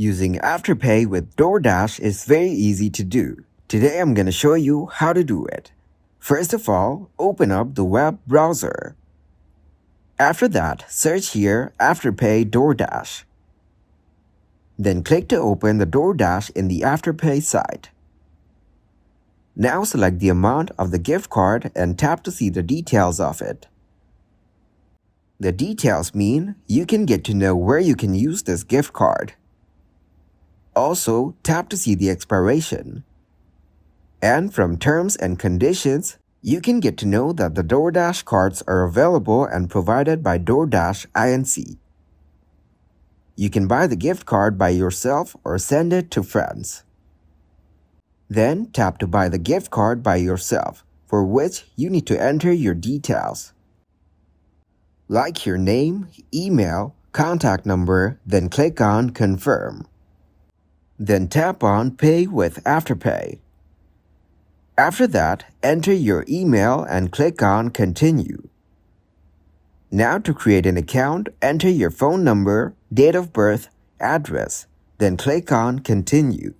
Using Afterpay with Doordash is very easy to do. Today I'm going to show you how to do it. First of all, open up the web browser. After that, search here Afterpay Doordash. Then click to open the Doordash in the Afterpay site. Now select the amount of the gift card and tap to see the details of it. The details mean you can get to know where you can use this gift card. Also, tap to see the expiration. And from terms and conditions, you can get to know that the Doordash cards are available and provided by Doordash Inc. You can buy the gift card by yourself or send it to friends. Then tap to buy the gift card by yourself, for which you need to enter your details, like your name, email, contact number, then click on Confirm. Then tap on Pay with Afterpay. After that, enter your email and click on Continue. Now to create an account, enter your phone number, date of birth, address, then click on Continue.